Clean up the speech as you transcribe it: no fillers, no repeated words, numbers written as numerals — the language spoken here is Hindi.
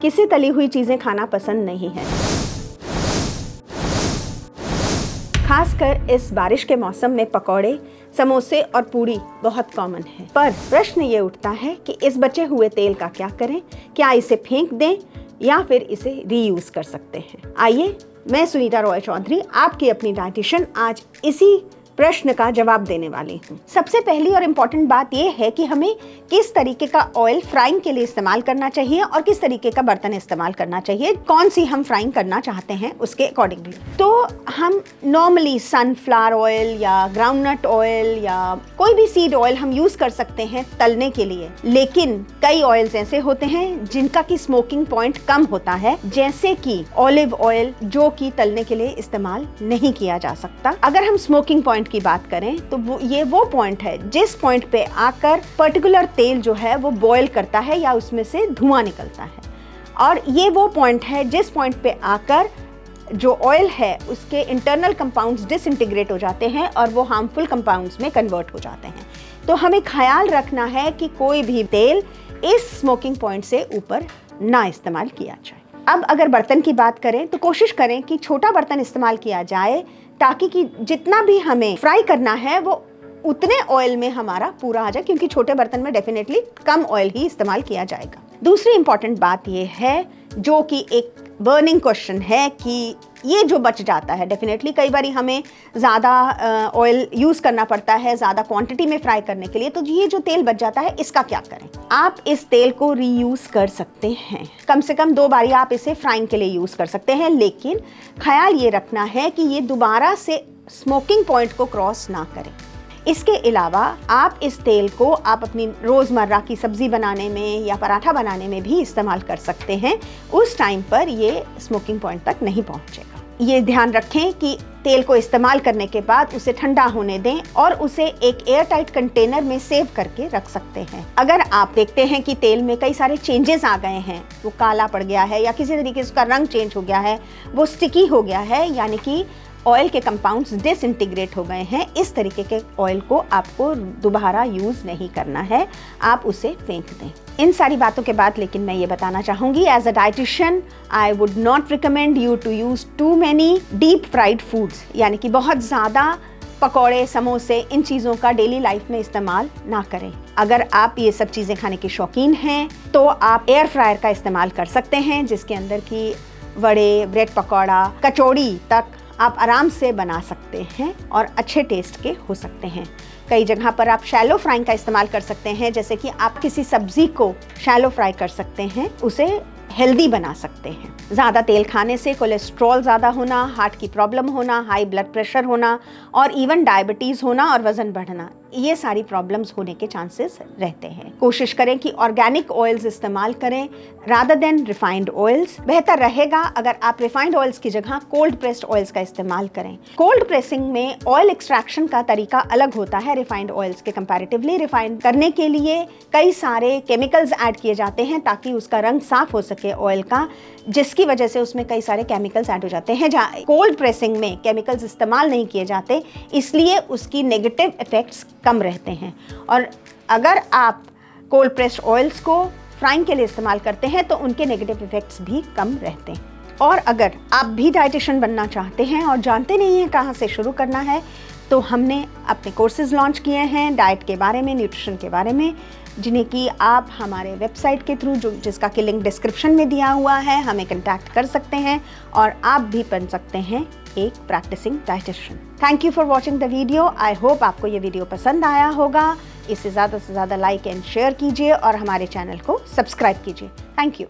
किसे तली हुई चीज़ें खाना पसंद नहीं है। खासकर इस बारिश के मौसम में पकौड़े, समोसे और पूड़ी बहुत कॉमन है। पर प्रश्न ये उठता है कि इस बचे हुए तेल का क्या करें? क्या इसे फेंक दें या फिर इसे रीयूज कर सकते हैं? आइए, मैं सुनीता रॉय चौधरी, आपकी अपनी डाइटिशियन, आज इसी प्रश्न का जवाब देने वाली हूँ। सबसे पहली और इम्पॉर्टेंट बात यह है कि हमें किस तरीके का ऑयल फ्राइंग के लिए इस्तेमाल करना चाहिए और किस तरीके का बर्तन इस्तेमाल करना चाहिए, कौन सी हम फ्राइंग करना चाहते हैं उसके अकॉर्डिंगली। तो हम नॉर्मली सनफ्लावर ऑयल या ग्राउंडनट ऑयल या कोई भी सीड ऑयल हम यूज कर सकते हैं तलने के लिए, लेकिन कई ऑयल्स ऐसे होते हैं जिनका की स्मोकिंग पॉइंट कम होता है, जैसे कि ऑलिव ऑयल, जो कि तलने के लिए इस्तेमाल नहीं किया जा सकता। अगर हम स्मोकिंग पॉइंट की बात करें तो वो पॉइंट है जिस पॉइंट पे आकर पर्टिकुलर तेल जो है वो बॉयल करता है या उसमें से धुआं निकलता है, और ये वो पॉइंट है जिस पॉइंट पे आकर जो ऑयल है उसके इंटरनल कंपाउंड्स डिसइंटीग्रेट हो जाते हैं और वो हार्मफुल कंपाउंड्स में कन्वर्ट हो जाते हैं। तो हमें ख्याल रखना है कि कोई भी तेल इस स्मोकिंग पॉइंट से ऊपर ना इस्तेमाल किया जाए। अब अगर बर्तन की बात करें तो कोशिश करें कि छोटा बर्तन इस्तेमाल किया जाए, ताकि कि जितना भी हमें फ्राई करना है वो उतने ऑयल में हमारा पूरा आ जाए, क्योंकि छोटे बर्तन में डेफिनेटली कम ऑयल ही इस्तेमाल किया जाएगा। दूसरी इंपॉर्टेंट बात ये है, जो कि एक बर्निंग क्वेश्चन है, कि ये जो बच जाता है, डेफिनेटली कई बार हमें ज़्यादा ऑयल यूज़ करना पड़ता है ज़्यादा क्वांटिटी में फ्राई करने के लिए, तो ये जो तेल बच जाता है इसका क्या करें? आप इस तेल को रीयूज़ कर सकते हैं, कम से कम 2 बारी आप इसे फ्राइंग के लिए यूज़ कर सकते हैं, लेकिन ख्याल ये रखना है कि ये दोबारा से स्मोकिंग पॉइंट को क्रॉस ना करें। इसके अलावा आप इस तेल को आप अपनी रोज़मर्रा की सब्ज़ी बनाने में या पराठा बनाने में भी इस्तेमाल कर सकते हैं। उस टाइम पर ये स्मोकिंग पॉइंट तक नहीं पहुंचेगा। ये ध्यान रखें कि तेल को इस्तेमाल करने के बाद उसे ठंडा होने दें और उसे एक एयर टाइट कंटेनर में सेव करके रख सकते हैं। अगर आप देखते हैं कि तेल में कई सारे चेंजेस आ गए हैं, वो काला पड़ गया है या किसी तरीके से उसका रंग चेंज हो गया है, वो स्टिकी हो गया है, यानी कि ऑयल के कंपाउंड्स डिसइंटीग्रेट हो गए हैं, इस तरीके के ऑयल को आपको दोबारा यूज़ नहीं करना है, आप उसे फेंक दें। इन सारी बातों के बाद लेकिन मैं ये बताना चाहूँगी, as a dietitian I would not recommend you to use too many deep fried foods, यानी कि बहुत ज़्यादा पकौड़े, समोसे, इन चीज़ों का डेली लाइफ में इस्तेमाल ना करें। अगर आप ये सब चीज़ें खाने के शौकीन हैं तो आप एयर फ्रायर का इस्तेमाल कर सकते हैं, जिसके अंदर की वड़े, ब्रेड पकौड़ा, कचौड़ी तक आप आराम से बना सकते हैं और अच्छे टेस्ट के हो सकते हैं। कई जगह पर आप शैलो फ्राइंग का इस्तेमाल कर सकते हैं, जैसे कि आप किसी सब्जी को शैलो फ्राई कर सकते हैं, उसे हेल्दी बना सकते हैं। ज़्यादा तेल खाने से कोलेस्ट्रॉल ज़्यादा होना, हार्ट की प्रॉब्लम होना, हाई ब्लड प्रेशर होना और इवन डायबिटीज़ होना और वज़न बढ़ना, ये सारी प्रॉब्लम्स होने के चांसेस रहते हैं। कोशिश करें कि ऑर्गेनिक ऑयल्स इस्तेमाल करें रादर देन रिफाइंड ऑयल्स। बेहतर रहेगा अगर आप रिफाइंड ऑयल्स की जगह कोल्ड प्रेस्ड ऑयल्स का इस्तेमाल करें। कोल्ड प्रेसिंग में ऑयल एक्सट्रैक्शन का तरीका अलग होता है रिफाइंड ऑयल्स के कंपैरेटिवली। रिफाइंड करने के लिए कई सारे केमिकल्स ऐड किए जाते हैं ताकि उसका रंग साफ हो सके ऑयल का, जिसकी वजह से उसमें कई सारे केमिकल्स ऐड हो जाते हैं। जहाँ कोल्ड प्रेसिंग में केमिकल्स इस्तेमाल नहीं किए जाते, इसलिए उसकी नेगेटिव इफेक्ट्स कम रहते हैं। और अगर आप कोल्ड प्रेस्ड ऑयल्स को फ्राइंग के लिए इस्तेमाल करते हैं तो उनके नेगेटिव इफेक्ट्स भी कम रहते हैं। और अगर आप भी डाइटिशियन बनना चाहते हैं और जानते नहीं हैं कहाँ से शुरू करना है, तो हमने अपने कोर्सेज लॉन्च किए हैं डाइट के बारे में, न्यूट्रिशन के बारे में, जिन्हें कि आप हमारे वेबसाइट के थ्रू, जिसका कि लिंक डिस्क्रिप्शन में दिया हुआ है, हमें कॉन्टैक्ट कर सकते हैं और आप भी बन सकते हैं एक practicing dietitian. Thank you for watching the video. I hope आपको ये वीडियो पसंद आया होगा। इसे ज़्यादा से ज़्यादा लाइक एंड शेयर कीजिए और हमारे चैनल को सब्सक्राइब कीजिए। Thank you.